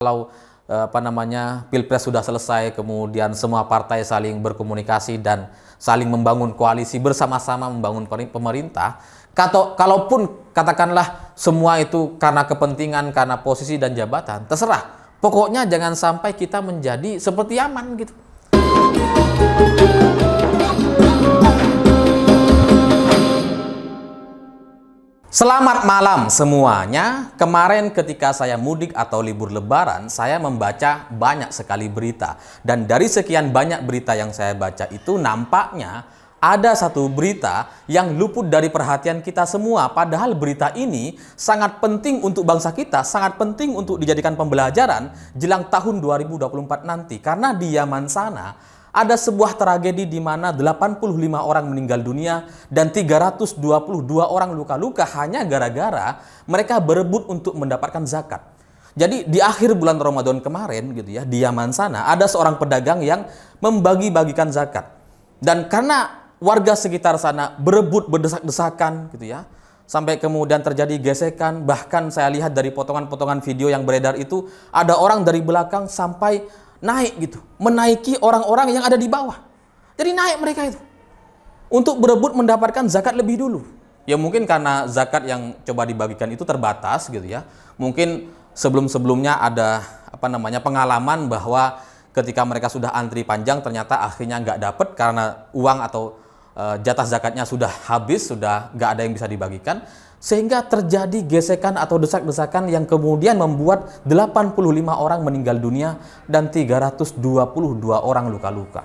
Kalau Pilpres sudah selesai, kemudian semua partai saling berkomunikasi dan saling membangun koalisi bersama-sama membangun pemerintah, kalaupun katakanlah semua itu karena kepentingan, karena posisi dan jabatan, terserah. Pokoknya jangan sampai kita menjadi seperti Yaman gitu. Selamat malam semuanya. Kemarin ketika saya mudik atau libur lebaran, saya membaca banyak sekali berita. Dan dari sekian banyak berita yang saya baca itu, nampaknya ada satu berita yang luput dari perhatian kita semua. Padahal berita ini sangat penting untuk bangsa kita, sangat penting untuk dijadikan pembelajaran jelang tahun 2024 nanti. Karena di Yaman sana ada sebuah tragedi di mana 85 orang meninggal dunia dan 322 orang luka-luka hanya gara-gara mereka berebut untuk mendapatkan zakat. Jadi di akhir bulan Ramadan kemarin gitu ya, di Yaman sana ada seorang pedagang yang membagi-bagikan zakat. Dan karena warga sekitar sana berebut berdesak-desakan gitu ya, sampai kemudian terjadi gesekan, bahkan saya lihat dari potongan-potongan video yang beredar itu ada orang dari belakang sampai naik gitu, menaiki orang-orang yang ada di bawah. Jadi naik mereka itu untuk berebut mendapatkan zakat lebih dulu. Ya mungkin karena zakat yang coba dibagikan itu terbatas gitu ya. Mungkin sebelum-sebelumnya ada pengalaman bahwa ketika mereka sudah antri panjang ternyata akhirnya nggak dapet karena uang atau jatah zakatnya sudah habis, sudah nggak ada yang bisa dibagikan. Sehingga terjadi gesekan atau desak-desakan yang kemudian membuat 85 orang meninggal dunia dan 322 orang luka-luka.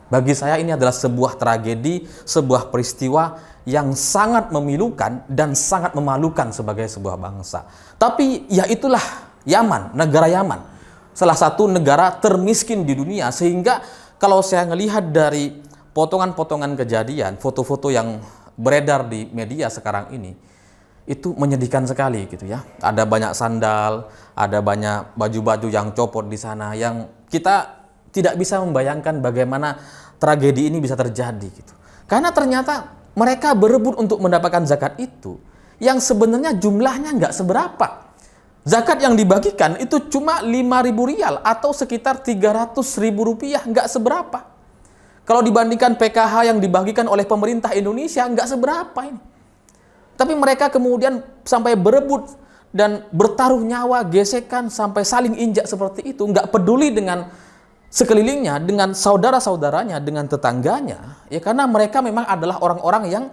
Bagi saya ini adalah sebuah tragedi, sebuah peristiwa yang sangat memilukan dan sangat memalukan sebagai sebuah bangsa. Tapi ya itulah Yaman, negara Yaman. Salah satu negara termiskin di dunia, sehingga kalau saya melihat dari potongan-potongan kejadian, foto-foto yang beredar di media sekarang ini, itu menyedihkan sekali gitu ya. Ada banyak sandal, ada banyak baju-baju yang copot di sana yang kita tidak bisa membayangkan bagaimana tragedi ini bisa terjadi gitu. Karena ternyata mereka berebut untuk mendapatkan zakat itu yang sebenarnya jumlahnya nggak seberapa. Zakat yang dibagikan itu cuma 5.000 rial atau sekitar 300.000 rupiah, nggak seberapa. Kalau dibandingkan PKH yang dibagikan oleh pemerintah Indonesia, nggak seberapa ini. Tapi mereka kemudian sampai berebut dan bertaruh nyawa, gesekan, sampai saling injak seperti itu. Nggak peduli dengan sekelilingnya, dengan saudara-saudaranya, dengan tetangganya. Ya karena mereka memang adalah orang-orang yang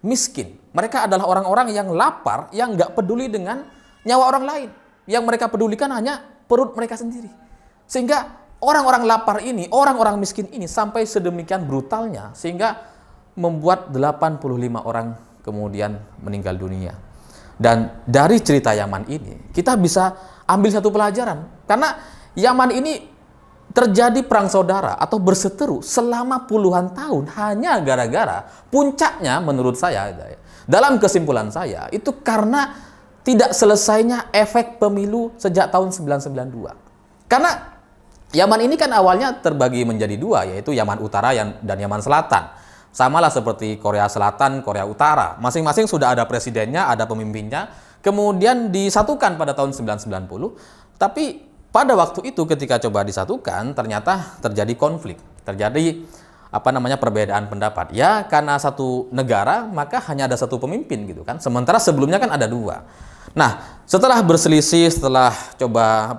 miskin. Mereka adalah orang-orang yang lapar, yang nggak peduli dengan nyawa orang lain. Yang mereka pedulikan hanya perut mereka sendiri. Sehingga orang-orang lapar ini, orang-orang miskin ini sampai sedemikian brutalnya, sehingga membuat 85 orang kemudian meninggal dunia. Dan dari cerita Yaman ini kita bisa ambil satu pelajaran, karena Yaman ini terjadi perang saudara atau berseteru selama puluhan tahun hanya gara-gara, puncaknya menurut saya, dalam kesimpulan saya, itu karena tidak selesainya efek pemilu sejak tahun 1992. Karena Yaman ini kan awalnya terbagi menjadi dua, yaitu Yaman Utara dan Yaman Selatan. Samalah seperti Korea Selatan, Korea Utara. Masing-masing sudah ada presidennya, ada pemimpinnya. Kemudian disatukan pada tahun 1990. Tapi pada waktu itu ketika coba disatukan, ternyata terjadi konflik. Terjadi perbedaan pendapat. Ya karena satu negara, maka hanya ada satu pemimpin gitu kan. Sementara sebelumnya kan ada dua. Nah, setelah berselisih, setelah coba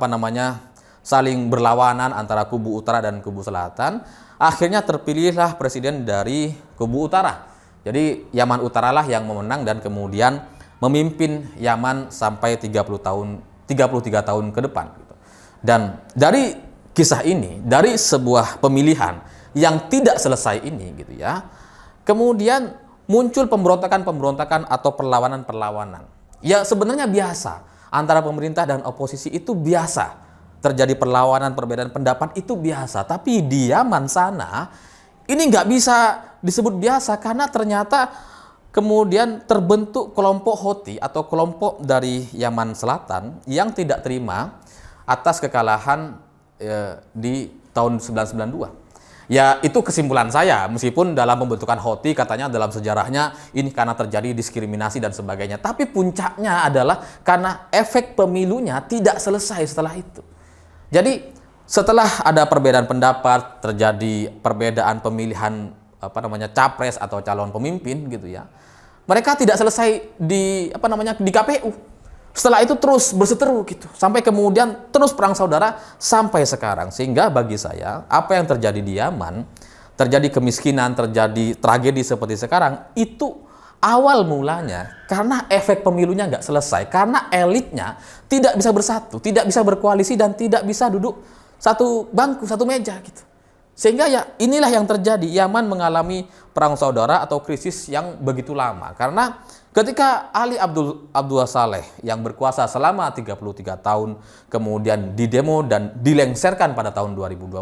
saling berlawanan antara kubu utara dan kubu selatan, akhirnya terpilihlah presiden dari kubu utara. Jadi Yaman Utara lah yang memenang dan kemudian memimpin Yaman sampai 33 tahun ke depan. Dan dari kisah ini, dari sebuah pemilihan yang tidak selesai ini gitu ya, kemudian muncul pemberontakan-pemberontakan atau perlawanan-perlawanan. Ya sebenarnya biasa, antara pemerintah dan oposisi itu biasa. Terjadi perlawanan, perbedaan pendapat itu biasa. Tapi di Yaman sana ini nggak bisa disebut biasa, karena ternyata kemudian terbentuk kelompok Houthi atau kelompok dari Yaman Selatan yang tidak terima atas kekalahan di tahun 1992. Ya itu kesimpulan saya, meskipun dalam pembentukan Houthi katanya dalam sejarahnya ini karena terjadi diskriminasi dan sebagainya. Tapi puncaknya adalah karena efek pemilunya tidak selesai setelah itu. Jadi setelah ada perbedaan pendapat, terjadi perbedaan pemilihan capres atau calon pemimpin gitu ya. Mereka tidak selesai di KPU. Setelah itu terus berseteru gitu, sampai kemudian terus perang saudara sampai sekarang. Sehingga bagi saya, apa yang terjadi di Yaman, terjadi kemiskinan, terjadi tragedi seperti sekarang, itu awal mulanya karena efek pemilunya nggak selesai, karena elitnya tidak bisa bersatu, tidak bisa berkoalisi, dan tidak bisa duduk satu bangku, satu meja gitu. Sehingga ya inilah yang terjadi, Yaman mengalami perang saudara atau krisis yang begitu lama. Karena ketika Ali Abdullah Saleh yang berkuasa selama 33 tahun kemudian didemo dan dilengsarkan pada tahun 2012,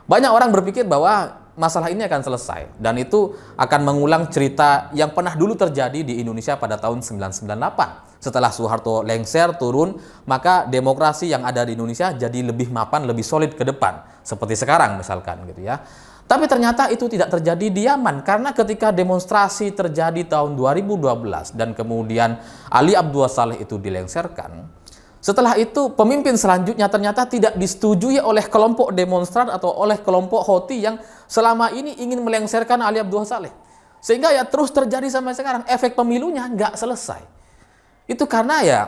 banyak orang berpikir bahwa masalah ini akan selesai dan itu akan mengulang cerita yang pernah dulu terjadi di Indonesia pada tahun 1998. Setelah Soeharto lengser turun, maka demokrasi yang ada di Indonesia jadi lebih mapan, lebih solid ke depan, seperti sekarang misalkan gitu ya. Tapi ternyata itu tidak terjadi di Yaman, karena ketika demonstrasi terjadi tahun 2012 dan kemudian Ali Abdullah Saleh itu dilengserkan, setelah itu pemimpin selanjutnya ternyata tidak disetujui oleh kelompok demonstran atau oleh kelompok Houthi yang selama ini ingin melengserkan Ali Abdullah Saleh. Sehingga ya terus terjadi sampai sekarang, efek pemilunya nggak selesai. Itu karena ya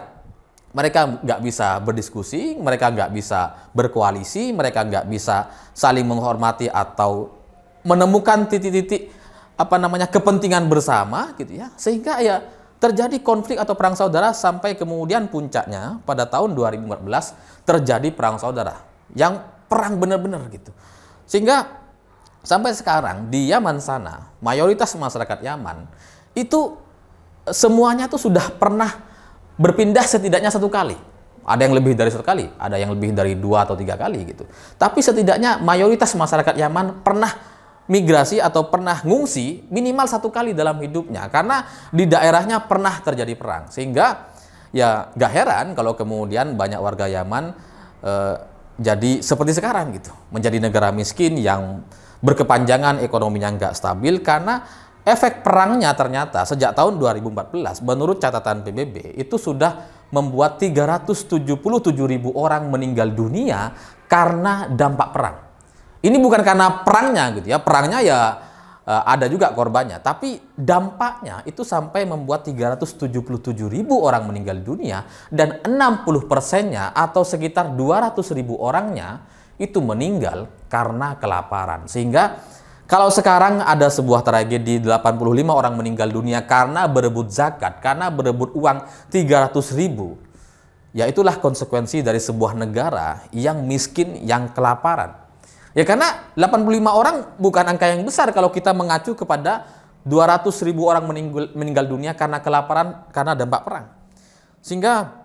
mereka nggak bisa berdiskusi, mereka nggak bisa berkoalisi, mereka nggak bisa saling menghormati atau menemukan titik-titik kepentingan bersama gitu ya. Sehingga ya terjadi konflik atau perang saudara sampai kemudian puncaknya pada tahun 2014 terjadi perang saudara yang perang benar-benar gitu. Sehingga sampai sekarang di Yaman sana, mayoritas masyarakat Yaman itu semuanya tuh sudah pernah berpindah setidaknya satu kali. Ada yang lebih dari satu kali, ada yang lebih dari 2 atau 3 kali gitu. Tapi setidaknya mayoritas masyarakat Yaman pernah migrasi atau pernah ngungsi minimal 1 kali dalam hidupnya, karena di daerahnya pernah terjadi perang. Sehingga ya gak heran kalau kemudian banyak warga Yaman jadi seperti sekarang gitu, menjadi negara miskin yang berkepanjangan, ekonominya nggak stabil karena efek perangnya. Ternyata sejak tahun 2014 menurut catatan PBB itu sudah membuat 377.000 orang meninggal dunia karena dampak perang. Ini bukan karena perangnya gitu ya, perangnya ya ada juga korbannya, tapi dampaknya itu sampai membuat 377.000 orang meninggal dunia dan 60%-nya atau sekitar 200.000 orangnya itu meninggal karena kelaparan. Sehingga kalau sekarang ada sebuah tragedi 85 orang meninggal dunia karena berebut zakat, karena berebut uang 300.000, ya itulah konsekuensi dari sebuah negara yang miskin, yang kelaparan. Ya karena 85 orang bukan angka yang besar kalau kita mengacu kepada 200.000 orang meninggal dunia karena kelaparan, karena dampak perang. Sehingga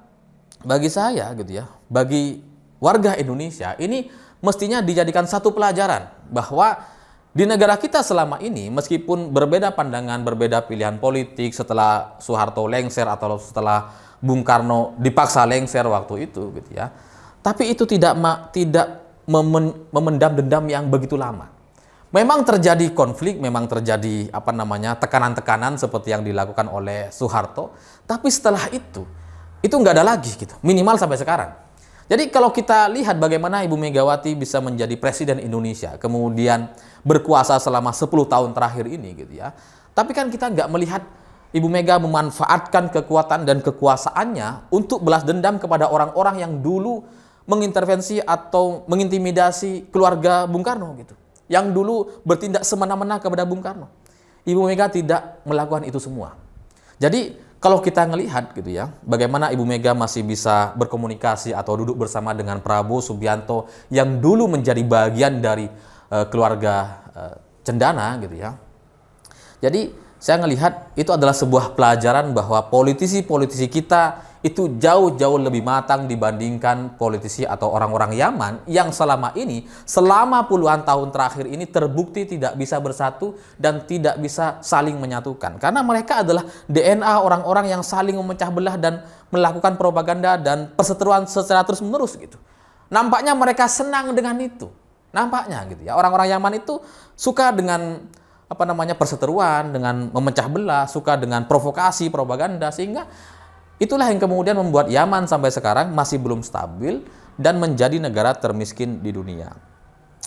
bagi saya gitu ya, bagi warga Indonesia ini mestinya dijadikan satu pelajaran bahwa di negara kita selama ini, meskipun berbeda pandangan, berbeda pilihan politik setelah Soeharto lengser atau setelah Bung Karno dipaksa lengser waktu itu gitu ya, tapi itu tidak memendam dendam yang begitu lama. Memang terjadi konflik, memang terjadi tekanan-tekanan seperti yang dilakukan oleh Soeharto, tapi setelah itu nggak ada lagi gitu, minimal sampai sekarang. Jadi kalau kita lihat bagaimana Ibu Megawati bisa menjadi Presiden Indonesia, kemudian berkuasa selama 10 tahun terakhir ini gitu ya. Tapi kan kita nggak melihat Ibu Mega memanfaatkan kekuatan dan kekuasaannya untuk balas dendam kepada orang-orang yang dulu mengintervensi atau mengintimidasi keluarga Bung Karno gitu. Yang dulu bertindak semena-mena kepada Bung Karno. Ibu Mega tidak melakukan itu semua. Jadi kalau kita ngelihat gitu ya, bagaimana Ibu Mega masih bisa berkomunikasi atau duduk bersama dengan Prabowo Subianto yang dulu menjadi bagian dari keluarga Cendana gitu ya. Jadi saya ngelihat itu adalah sebuah pelajaran bahwa politisi-politisi kita itu jauh-jauh lebih matang dibandingkan politisi atau orang-orang Yaman yang selama puluhan tahun terakhir ini terbukti tidak bisa bersatu dan tidak bisa saling menyatukan. Karena mereka adalah DNA orang-orang yang saling memecah belah dan melakukan propaganda dan perseteruan secara terus-menerus gitu. Nampaknya mereka senang dengan itu. Nampaknya gitu ya. Orang-orang Yaman itu suka dengan perseteruan, dengan memecah belah, suka dengan provokasi, propaganda, sehingga itulah yang kemudian membuat Yaman sampai sekarang masih belum stabil dan menjadi negara termiskin di dunia.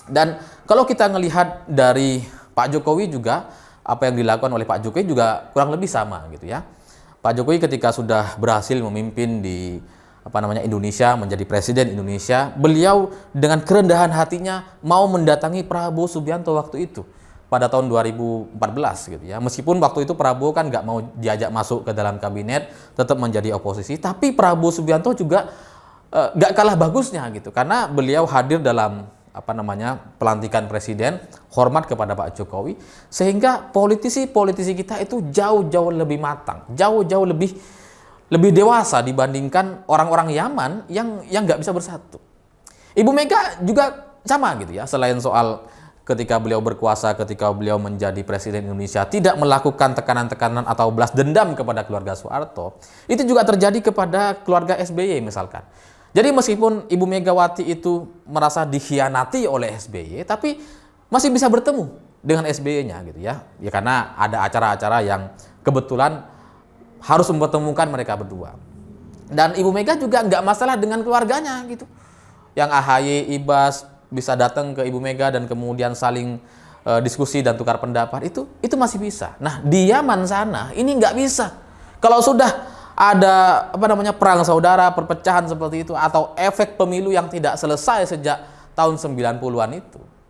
Dan kalau kita melihat dari Pak Jokowi juga, apa yang dilakukan oleh Pak Jokowi juga kurang lebih sama gitu ya. Pak Jokowi ketika sudah berhasil memimpin di Indonesia, menjadi presiden Indonesia, beliau dengan kerendahan hatinya mau mendatangi Prabowo Subianto waktu itu pada tahun 2014 gitu ya. Meskipun waktu itu Prabowo kan nggak mau diajak masuk ke dalam kabinet, tetap menjadi oposisi, tapi Prabowo Subianto juga nggak kalah bagusnya gitu, karena beliau hadir dalam pelantikan presiden, hormat kepada Pak Jokowi, sehingga politisi-politisi kita itu jauh-jauh lebih matang, jauh-jauh lebih dewasa dibandingkan orang-orang Yaman yang nggak bisa bersatu. Ibu Mega juga sama gitu ya, selain soal ketika beliau berkuasa, ketika beliau menjadi presiden Indonesia, tidak melakukan tekanan-tekanan atau balas dendam kepada keluarga Soeharto, itu juga terjadi kepada keluarga SBY misalkan. Jadi meskipun Ibu Megawati itu merasa dikhianati oleh SBY, tapi masih bisa bertemu dengan SBY-nya gitu ya. Ya karena ada acara-acara yang kebetulan harus mempertemukan mereka berdua. Dan Ibu Mega juga nggak masalah dengan keluarganya gitu. Yang AHY, Ibas bisa datang ke Ibu Mega dan kemudian saling diskusi dan tukar pendapat, itu masih bisa. Nah, di Yaman sana ini nggak bisa. Kalau sudah ada perang saudara, perpecahan seperti itu, atau efek pemilu yang tidak selesai sejak tahun 90-an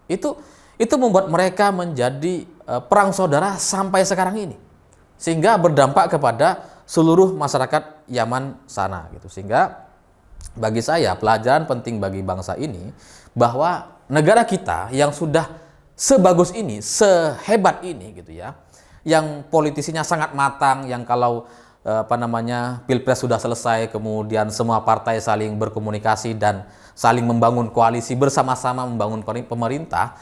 itu membuat mereka menjadi perang saudara sampai sekarang ini, sehingga berdampak kepada seluruh masyarakat Yaman sana gitu. Sehingga bagi saya pelajaran penting bagi bangsa ini bahwa negara kita yang sudah sebagus ini, sehebat ini gitu ya, yang politisinya sangat matang, yang kalau Pilpres sudah selesai, kemudian semua partai saling berkomunikasi dan saling membangun koalisi bersama-sama membangun pemerintah.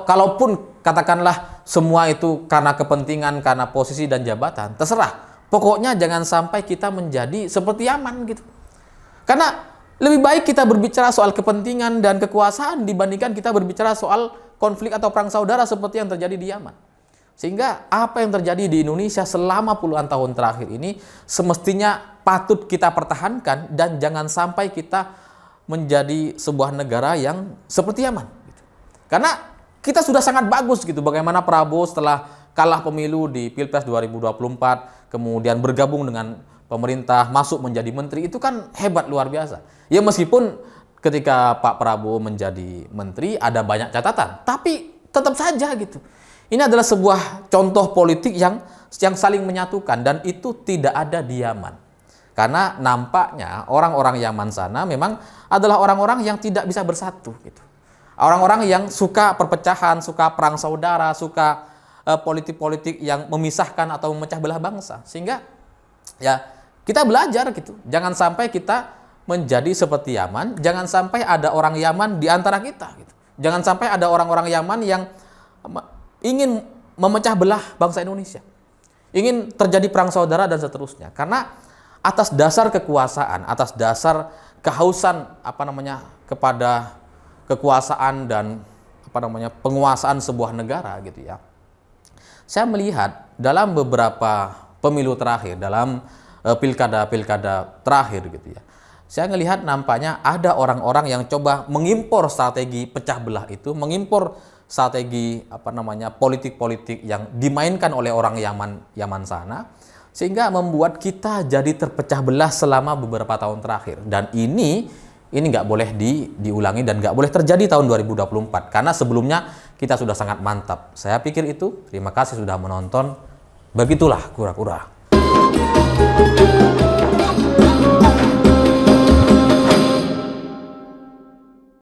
Kalaupun katakanlah semua itu karena kepentingan, karena posisi dan jabatan, terserah. Pokoknya jangan sampai kita menjadi seperti Yaman gitu. Karena lebih baik kita berbicara soal kepentingan dan kekuasaan dibandingkan kita berbicara soal konflik atau perang saudara seperti yang terjadi di Yaman. Sehingga apa yang terjadi di Indonesia selama puluhan tahun terakhir ini semestinya patut kita pertahankan dan jangan sampai kita menjadi sebuah negara yang seperti Yaman. Karena kita sudah sangat bagus gitu bagaimana Prabowo setelah kalah pemilu di Pilpres 2024, kemudian bergabung dengan pemerintah, masuk menjadi menteri, itu kan hebat luar biasa. Ya meskipun ketika Pak Prabowo menjadi menteri ada banyak catatan, tapi tetap saja gitu. Ini adalah sebuah contoh politik yang saling menyatukan dan itu tidak ada di Yaman. Karena nampaknya orang-orang Yaman sana memang adalah orang-orang yang tidak bisa bersatu gitu. Orang-orang yang suka perpecahan, suka perang saudara, suka politik-politik yang memisahkan atau memecah belah bangsa. Sehingga ya kita belajar gitu. Jangan sampai kita menjadi seperti Yaman, jangan sampai ada orang Yaman di antara kita gitu. Jangan sampai ada orang-orang Yaman yang ingin memecah belah bangsa Indonesia, ingin terjadi perang saudara dan seterusnya. Karena atas dasar kekuasaan, atas dasar kehausan kepada kekuasaan dan penguasaan sebuah negara gitu ya. Saya melihat dalam beberapa pemilu terakhir, dalam pilkada-pilkada terakhir gitu ya, saya melihat nampaknya ada orang-orang yang coba mengimpor strategi pecah belah itu, mengimpor strategi politik-politik yang dimainkan oleh orang Yaman sana, sehingga membuat kita jadi terpecah belah selama beberapa tahun terakhir. Dan ini nggak boleh diulangi dan nggak boleh terjadi tahun 2024 karena sebelumnya kita sudah sangat mantap. Saya pikir itu. Terima kasih sudah menonton. Begitulah kura-kura.